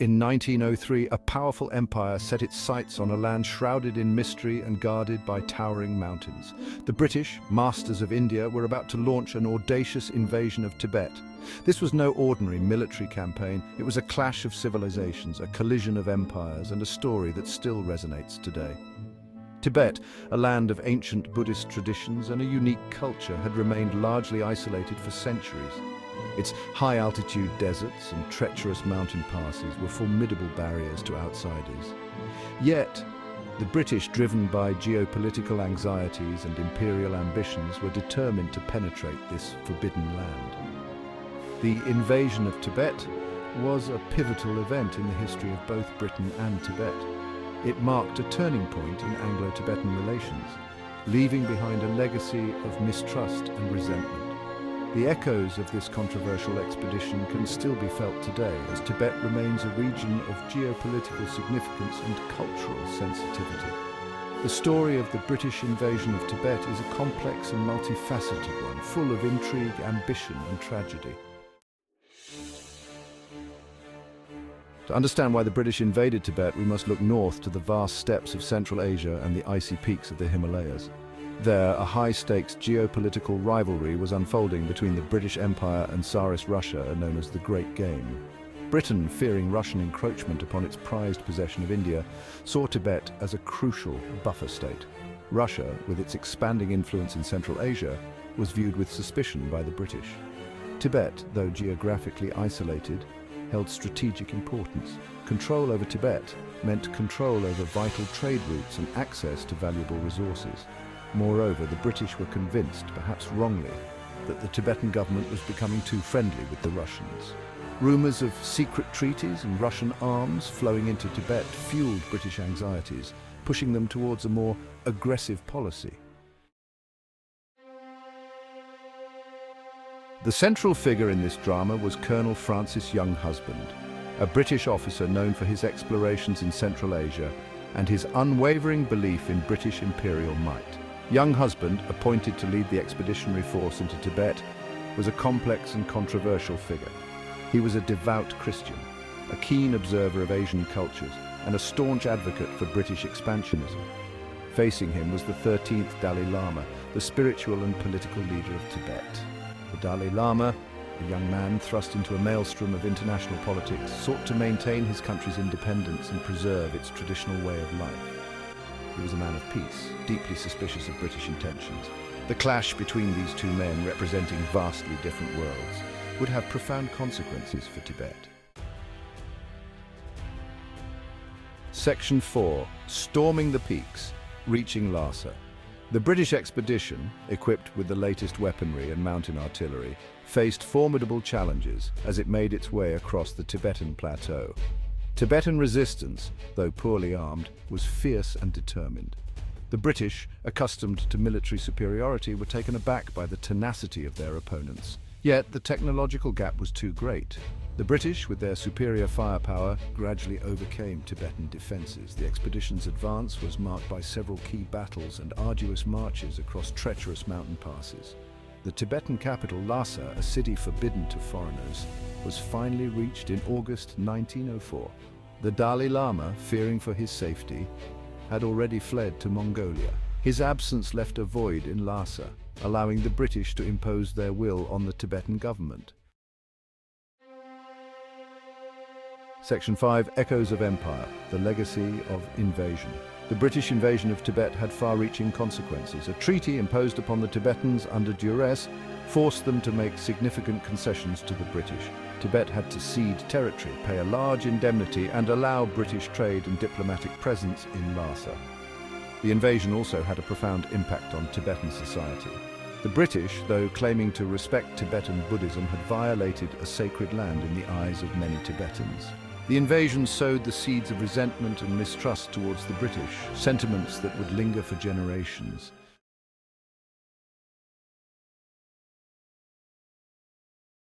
In 1903, a powerful empire set its sights on a land shrouded in mystery and guarded by towering mountains. The British, masters of India, were about to launch an audacious invasion of Tibet. This was no ordinary military campaign. It was a clash of civilizations, a collision of empires, and a story that still resonates today. Tibet, a land of ancient Buddhist traditions and a unique culture, had remained largely isolated for centuries. Its high-altitude deserts and treacherous mountain passes were formidable barriers to outsiders. Yet, the British, driven by geopolitical anxieties and imperial ambitions, were determined to penetrate this forbidden land. The invasion of Tibet was a pivotal event in the history of both Britain and Tibet. It marked a turning point in Anglo-Tibetan relations, leaving behind a legacy of mistrust and resentment. The echoes of this controversial expedition can still be felt today, as Tibet remains a region of geopolitical significance and cultural sensitivity. The story of the British invasion of Tibet is a complex and multifaceted one, full of intrigue, ambition, and tragedy. To understand why the British invaded Tibet, we must look north to the vast steppes of Central Asia and the icy peaks of the Himalayas. There, a high-stakes geopolitical rivalry was unfolding between the British Empire and Tsarist Russia, known as the Great Game. Britain, fearing Russian encroachment upon its prized possession of India, saw Tibet as a crucial buffer state. Russia, with its expanding influence in Central Asia, was viewed with suspicion by the British. Tibet, though geographically isolated, held strategic importance. Control over Tibet meant control over vital trade routes and access to valuable resources. Moreover, the British were convinced, perhaps wrongly, that the Tibetan government was becoming too friendly with the Russians. Rumors of secret treaties and Russian arms flowing into Tibet fueled British anxieties, pushing them towards a more aggressive policy. The central figure in this drama was Colonel Francis Younghusband, a British officer known for his explorations in Central Asia and his unwavering belief in British imperial might. Younghusband, appointed to lead the expeditionary force into Tibet, was a complex and controversial figure. He was a devout Christian, a keen observer of Asian cultures, and a staunch advocate for British expansionism. Facing him was the 13th Dalai Lama, the spiritual and political leader of Tibet. The Dalai Lama, a young man thrust into a maelstrom of international politics, sought to maintain his country's independence and preserve its traditional way of life. He was a man of peace, deeply suspicious of British intentions. The clash between these two men, representing vastly different worlds, would have profound consequences for Tibet. Section 4. Storming the Peaks, Reaching Lhasa. The British expedition, equipped with the latest weaponry and mountain artillery, faced formidable challenges as it made its way across the Tibetan plateau. Tibetan resistance, though poorly armed, was fierce and determined. The British, accustomed to military superiority, were taken aback by the tenacity of their opponents. Yet the technological gap was too great. The British, with their superior firepower, gradually overcame Tibetan defenses. The expedition's advance was marked by several key battles and arduous marches across treacherous mountain passes. The Tibetan capital, Lhasa, a city forbidden to foreigners, was finally reached in August 1904. The Dalai Lama, fearing for his safety, had already fled to Mongolia. His absence left a void in Lhasa, allowing the British to impose their will on the Tibetan government. Section 5. Echoes of Empire, the Legacy of Invasion. The British invasion of Tibet had far-reaching consequences. A treaty imposed upon the Tibetans under duress forced them to make significant concessions to the British. Tibet had to cede territory, pay a large indemnity, and allow British trade and diplomatic presence in Lhasa. The invasion also had a profound impact on Tibetan society. The British, though claiming to respect Tibetan Buddhism, had violated a sacred land in the eyes of many Tibetans. The invasion sowed the seeds of resentment and mistrust towards the British, sentiments that would linger for generations.